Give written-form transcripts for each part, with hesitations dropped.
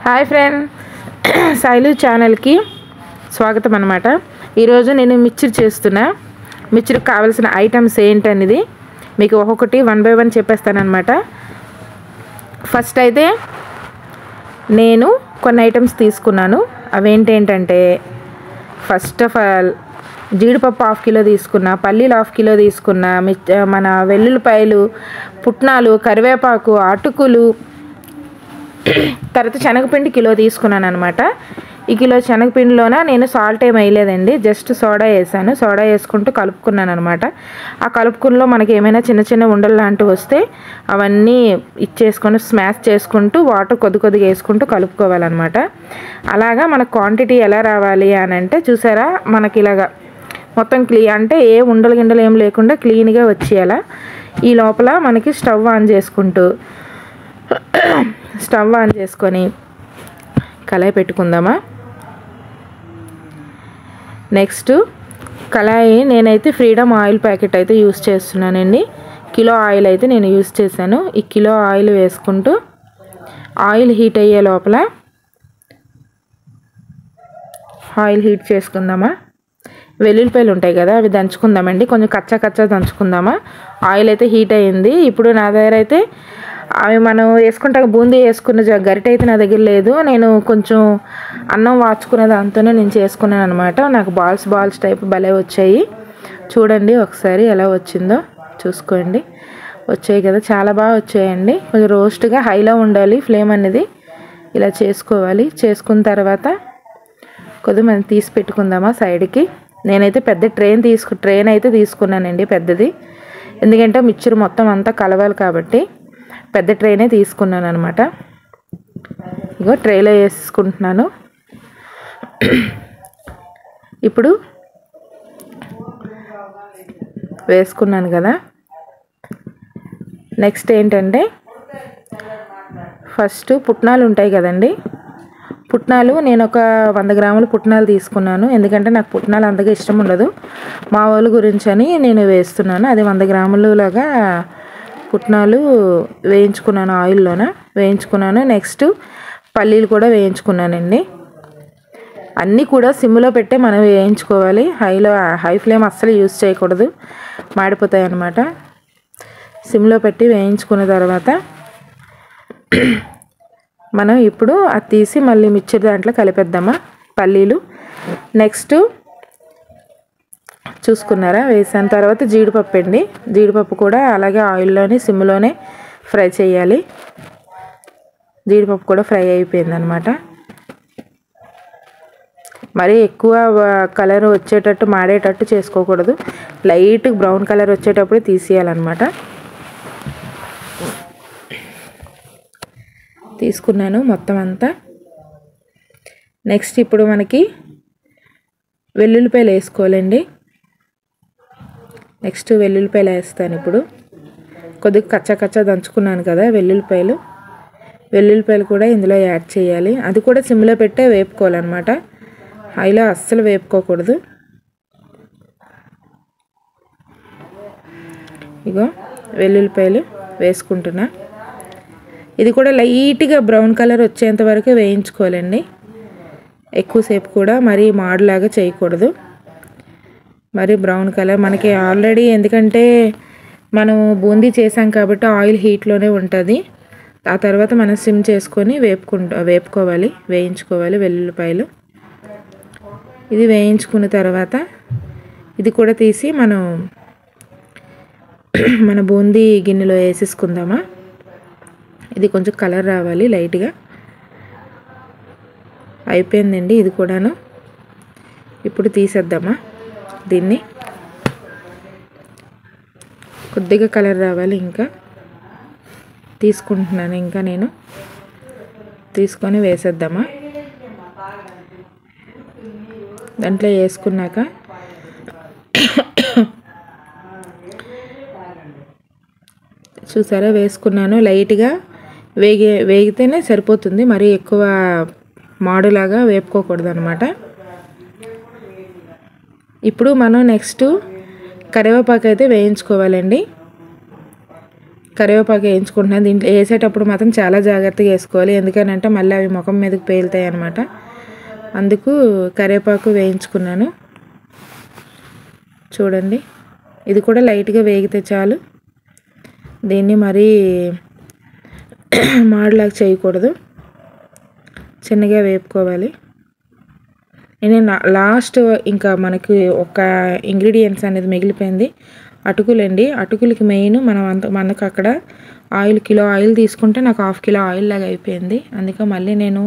Hi friend, Shailu ఛానల్కి స్వాగతం అన్నమాట. ఈరోజు నేను మిక్చర్ చేస్తున్నా. మిక్చర్కి కావాల్సిన ఐటమ్స్ ఏంటనేది మీకు ఒక్కొక్కటి 1 by 1 చెప్పేస్తానమాట. ఫస్ట్ అయితే నేను కొన్ని ఐటమ్స్ తీసుకున్నాను. అవేంటంటే ఫస్ట్ ఆఫ్ ఆల్ జీడిపప్పు 1/2 కిలో తీసుకున్నా, పల్లీలు 1/2 కిలో తీసుకున్నా, మన వెల్లుల్లిపాయలు, పుట్నాలు, కరివేపాకు, అటుకులు, తర్వాత శనగపిండి కిలో తీసుకున్నాను అనమాట. ఈ కిలో శనగపిండిలోన నేను సాల్ట్ ఏం వేయలేదండి, జస్ట్ సోడా వేసాను. సోడా వేసుకుంటూ కలుపుకున్నాను అనమాట. ఆ కలుపుకున్నలో మనకి ఏమైనా చిన్న చిన్న ఉండలు లాంటివి వస్తే అవన్నీ ఇచ్చేసుకొని స్మాష్ చేసుకుంటూ వాటర్ కొద్దిగా వేసుకుంటూ కలుపుకోవాలన్నమాట. అలాగా మన క్వాంటిటీ ఎలా రావాలి అని అంటే చూసారా, మనకి ఇలాగా మొత్తం అంటే ఏ ఉండలు గిండలు ఏం లేకుండా క్లీన్గా వచ్చేయాలా. ఈ లోపల మనకి స్టవ్ ఆన్ చేసుకొని కళాయి పెట్టుకుందామా. నెక్స్ట్ కళాయి నేనైతే ఫ్రీడమ్ ఆయిల్ ప్యాకెట్ అయితే యూస్ చేస్తున్నానండి. కిలో ఆయిల్ అయితే నేను యూస్ చేశాను. ఈ కిలో ఆయిల్ వేసుకుంటూ ఆయిల్ హీట్ అయ్యే లోపల ఆయిల్ హీట్ చేసుకుందామా. వెల్లుల్లిపాయలు ఉంటాయి కదా, అవి దంచుకుందామండి. కొంచెం కచ్చా దంచుకుందామా. ఆయిల్ అయితే హీట్ అయ్యింది. ఇప్పుడు నా దగ్గర అయితే అవి మనం వేసుకుంటాం, బూందీ వేసుకున్న గరిటె అయితే నా దగ్గర లేదు. నేను కొంచెం అన్నం వాచుకునే దాంతోనే నేను చేసుకున్నాను అనమాట. నాకు బాల్స్ టైప్ భలే వచ్చాయి. చూడండి ఒకసారి ఎలా వచ్చిందో చూసుకోండి. వచ్చాయి కదా, చాలా బాగా వచ్చాయండి. కొంచెం రోస్ట్గా హైలో ఉండాలి ఫ్లేమ్ అనేది. ఇలా చేసుకోవాలి. చేసుకున్న తర్వాత కొద్దిగా మనం తీసి పెట్టుకుందామా సైడ్కి. నేనైతే పెద్ద ట్రైన్ అయితే తీసుకున్నానండి, పెద్దది. ఎందుకంటే మిక్చర్ మొత్తం అంతా కలవాలి కాబట్టి పెద్ద ట్రైనే తీసుకున్నాను అనమాట. ఇగో ట్రైలో వేసుకుంటున్నాను. ఇప్పుడు వేసుకున్నాను కదా. నెక్స్ట్ ఏంటంటే ఫస్ట్ పుట్నాలు ఉంటాయి కదండి. పుట్నాలు నేను ఒక 100 గ్రాముల పుట్నాలు తీసుకున్నాను. ఎందుకంటే నాకు పుట్నాలు అంతగా ఇష్టం ఉండదు, మా వాళ్ళ గురించి అని నేను వేస్తున్నాను. అది 100 గ్రాములు లాగా పుట్నాలు వేయించుకున్నాను, ఆయిల్లోన వేయించుకున్నాను. నెక్స్ట్ పల్లీలు కూడా వేయించుకున్నానండి. అన్నీ కూడా సిమ్లో పెట్టే మనం వేయించుకోవాలి. హై ఫ్లేమ్ అస్సలు యూజ్ చేయకూడదు, మాడిపోతాయి అన్నమాట. సిమ్లో పెట్టి వేయించుకున్న తర్వాత మనం ఇప్పుడు అది తీసి మళ్ళీ మిక్చర్ దాంట్లో కలిపేద్దామా పల్లీలు. నెక్స్ట్ చూసుకున్నారా, వేసాను. తర్వాత జీడిపప్పు అండి. జీడిపప్పు కూడా అలాగే ఆయిల్లోనే సిమ్లోనే ఫ్రై చేయాలి. జీడిపప్పు కూడా ఫ్రై అయిపోయింది అనమాట. మరీ ఎక్కువ కలర్ వచ్చేటట్టు మాడేటట్టు చేసుకోకూడదు. లైట్ బ్రౌన్ కలర్ వచ్చేటప్పుడు తీసేయాలన్నమాట. తీసుకున్నాను మొత్తం అంతా. నెక్స్ట్ ఇప్పుడు మనకి వెల్లుల్లిపాయలు వేసుకోవాలండి. నెక్స్ట్ వెల్లుల్లిపాయలు వేస్తాను. ఇప్పుడు కొద్దిగా కచ్చా దంచుకున్నాను కదా వెల్లుల్లిపాయలు కూడా ఇందులో యాడ్ చేయాలి. అది కూడా సిమ్లో పెట్టే వేపుకోవాలన్నమాట, హైలో అస్సలు వేపుకోకూడదు. ఇగో వెల్లుల్లిపాయలు వేసుకుంటున్నా. ఇది కూడా లైట్గా బ్రౌన్ కలర్ వచ్చేంత వరకు వేయించుకోవాలండి. ఎక్కువసేపు కూడా మరీ మాడలాగా చేయకూడదు. మరి బ్రౌన్ కలర్ మనకి ఆల్రెడీ, ఎందుకంటే మనం బూందీ చేసాం కాబట్టి ఆయిల్ హీట్లోనే ఉంటుంది. ఆ తర్వాత మనం సిమ్ చేసుకొని వేయించుకోవాలి వెల్లుల్లిపాయలు. ఇది వేయించుకున్న తర్వాత ఇది కూడా తీసి మన బూందీ గిన్నెలో వేసేసుకుందామా. ఇది కొంచెం కలర్ రావాలి లైట్గా. అయిపోయిందండి ఇది కూడాను. ఇప్పుడు తీసేద్దామా దీన్ని. కొద్దిగా కలర్ రావాలి, ఇంకా తీసుకుంటున్నాను. ఇంకా నేను తీసుకొని వేసేద్దామా. దాంట్లో వేసుకున్నాక చూసారా వేసుకున్నాను. లైట్గా వేగితేనే సరిపోతుంది, మరీ ఎక్కువ మాడులాగా వేపుకోకూడదు అనమాట. ఇప్పుడు మనం నెక్స్ట్ కరివేపాకు అయితే వేయించుకోవాలండి. కరివేపాకు వేయించుకుంటున్నాను. దీంట్లో వేసేటప్పుడు మాత్రం చాలా జాగ్రత్తగా వేసుకోవాలి, ఎందుకనంటే మళ్ళీ అవి ముఖం మీదకి పేలుతాయి అన్నమాట. అందుకు కరివేపాకు వేయించుకున్నాను. చూడండి, ఇది కూడా లైట్గా వేగితే చాలు. దీన్ని మరీ మాడలాగా చేయకూడదు, చిన్నగా వేపుకోవాలి. నేను లాస్ట్ ఇంకా మనకి ఒక ఇంగ్రీడియంట్స్ అనేది మిగిలిపోయింది, అటుకులండి. అటుకులకి మెయిన్ మనకు అక్కడ ఆయిల్, కిలో ఆయిల్ తీసుకుంటే నాకు 1/2 కిలో ఆయిల్ లాగా అయిపోయింది. అందుకే మళ్ళీ నేను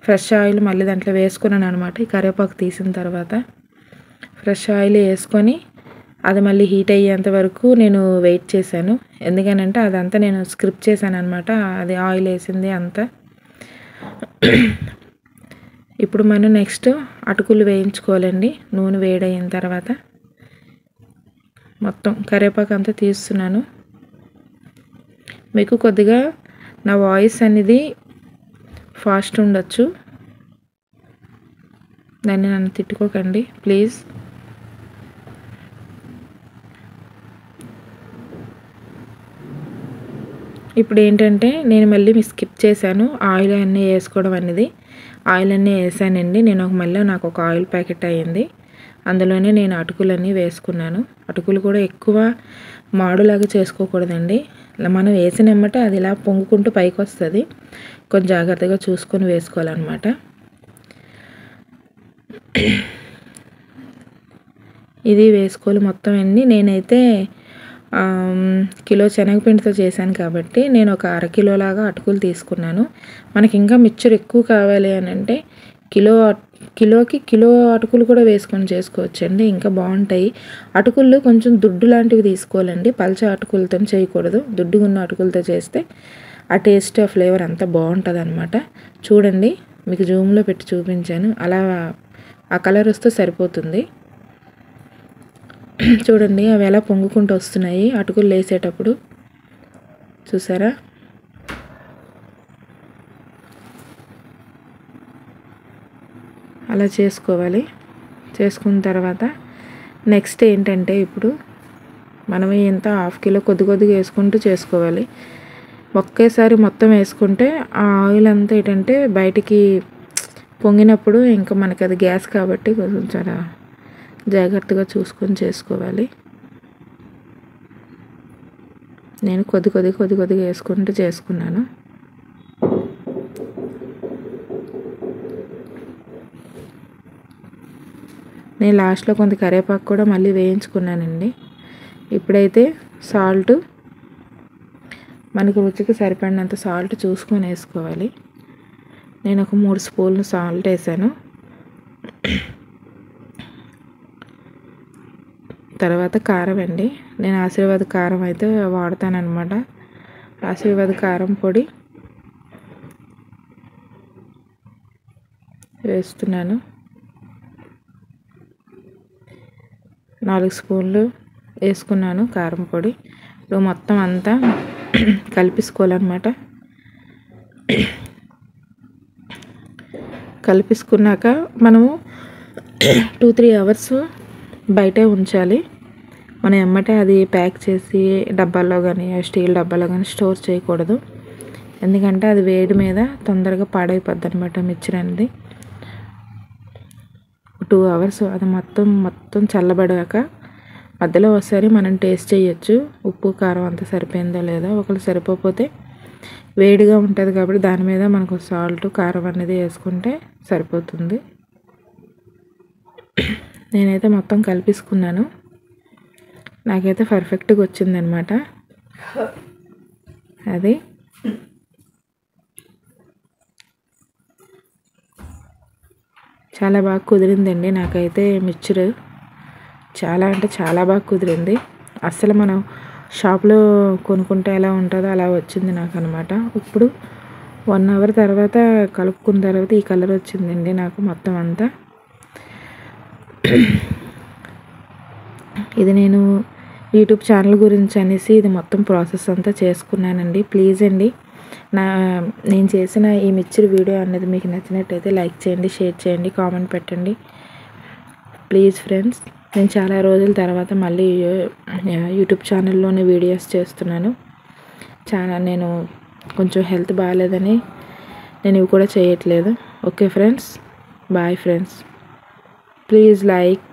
ఫ్రెష్ ఆయిల్ మళ్ళీ దాంట్లో వేసుకున్నాను అనమాట. ఈ కరివేపాకు తీసిన తర్వాత ఫ్రెష్ ఆయిల్ వేసుకొని అది మళ్ళీ హీట్ అయ్యేంత వరకు నేను వెయిట్ చేశాను. ఎందుకనంటే అదంతా నేను స్క్రిప్ చేశాను అనమాట, అది ఆయిల్ వేసింది అంతా. ఇప్పుడు మనం నెక్స్ట్ అటుకులు వేయించుకోవాలండి. నూనె వేడైన తర్వాత మొత్తం కరివేపాకు అంతా తీస్తున్నాను. మీకు కొద్దిగా నా వాయిస్ అనేది ఫాస్ట్ ఉండొచ్చు, దాన్ని నన్ను తిట్టుకోకండి ప్లీజ్. ఇప్పుడు ఏంటంటే నేను మళ్ళీ స్కిప్ చేశాను ఆయిల్ అన్నీ వేసుకోవడం అనేది. ఆయిల్ అన్నీ వేసానండి నేను. మళ్ళీ నాకు ఒక ఆయిల్ ప్యాకెట్ అయ్యింది, అందులోనే నేను అటుకులన్నీ వేసుకున్నాను. అటుకులు కూడా ఎక్కువ మాడులాగా చేసుకోకూడదండి, మనం వేసిన వెంబటే అది ఇలా పొంగుకుంటూ పైకి వస్తుంది, కొంచెం జాగ్రత్తగా చూసుకొని వేసుకోవాలన్నమాట. ఇది వేసుకోవాలి మొత్తం అన్నీ. నేనైతే కిలో శనగపిండితో చేశాను కాబట్టి నేను ఒక 1/2 కిలో లాగా అటుకులు తీసుకున్నాను. మనకి ఇంకా మిక్చర్ ఎక్కువ కావాలి అని అంటే కిలోకి కిలో అటుకులు కూడా వేసుకొని చేసుకోవచ్చండి, ఇంకా బాగుంటాయి. అటుకులు కొంచెం దుడ్డు లాంటివి తీసుకోవాలండి, పల్చ అటుకులతో చేయకూడదు. దుడ్డుగా ఉన్న అటుకులతో చేస్తే ఆ టేస్ట్, ఆ ఫ్లేవర్ అంతా బాగుంటుంది అనమాట. చూడండి, మీకు జూమ్లో పెట్టి చూపించాను, అలా ఆ కలర్ వస్తే సరిపోతుంది. చూడండి అవి ఎలా పొంగుకుంటూ వస్తున్నాయి అటుకులు వేసేటప్పుడు, చూసారా? అలా చేసుకోవాలి. చేసుకున్న తర్వాత నెక్స్ట్ ఏంటంటే ఇప్పుడు మనం ఎంత 1/2 కిలో కొద్దిగా వేసుకుంటూ చేసుకోవాలి. ఒకేసారి మొత్తం వేసుకుంటే ఆ ఆయిల్ అంతా ఏంటంటే బయటికి పొంగినప్పుడు ఇంకా మనకి అది గ్యాస్ కాబట్టి కొంచెం చాలా జాగ్రత్తగా చూసుకొని చేసుకోవాలి. నేను కొద్దిగా వేసుకుంటూ చేసుకున్నాను. నేను లాస్ట్లో కొంత కరివేపాకు కూడా మళ్ళీ వేయించుకున్నానండి. ఇప్పుడైతే సాల్ట్, మనకు రుచికి సరిపడినంత సాల్ట్ చూసుకొని వేసుకోవాలి. నేను ఒక 3 స్పూన్లు సాల్ట్ వేసాను. తర్వాత కారం అండి, నేను ఆశీర్వాద్ కారం అయితే వాడతానన్నమాట. ఆశీర్వాద్ కారం పొడి వేస్తున్నాను. 4 స్పూన్లు వేసుకున్నాను కారం పొడి. ఇప్పుడు మొత్తం అంతా కలిపేసుకోవాలన్నమాట. కలిపేసుకున్నాక మనము 2-3 అవర్స్ బయటే ఉంచాలి. మనం ఎమ్మటే అది ప్యాక్ చేసి డబ్బాల్లో కానీ స్టీల్ డబ్బాలో కానీ స్టోర్ చేయకూడదు, ఎందుకంటే అది వేడి మీద తొందరగా పాడైపోద్ది అనమాట మిక్చర్ అనేది. 2 అవర్స్ అది మొత్తం చల్లబడాక మధ్యలో ఒకసారి మనం టేస్ట్ చేయొచ్చు, ఉప్పు కారం అంతా సరిపోయిందో లేదో. ఒకవేళ సరిపోతే వేడిగా ఉంటుంది కాబట్టి దాని మీద మనకు సాల్ట్ కారం అనేది వేసుకుంటే సరిపోతుంది. నేనైతే మొత్తం కలిపేసుకున్నాను, నాకైతే పర్ఫెక్ట్గా వచ్చిందనమాట. అది చాలా బాగా కుదిరిందండి నాకైతే మిక్చర్, చాలా అంటే చాలా బాగా కుదిరింది. అస్సలు మనం షాప్లో కొనుక్కుంటే ఎలా ఉంటుందో అలా వచ్చింది నాకు అనమాట. ఇప్పుడు 1 అవర్ తర్వాత కలుపుకున్న తర్వాత ఈ కలర్ వచ్చిందండి నాకు మొత్తం అంతా. ఇది నేను యూట్యూబ్ ఛానల్ గురించి అనేసి ఇది మొత్తం ప్రాసెస్ అంతా చేసుకున్నానండి. ప్లీజ్ అండి, నేను చేసిన ఈ మిక్చర్ వీడియో అనేది మీకు నచ్చినట్టయితే లైక్ చేయండి, షేర్ చేయండి, కామెంట్ పెట్టండి ప్లీజ్ ఫ్రెండ్స్. నేను చాలా రోజుల తర్వాత మళ్ళీ యూట్యూబ్ ఛానల్లోనే వీడియోస్ చేస్తున్నాను. చాలా నేను కొంచెం హెల్త్ బాగాలేదని నేను ఇవి కూడా చేయట్లేదు. Okay friends, bye friends. Please like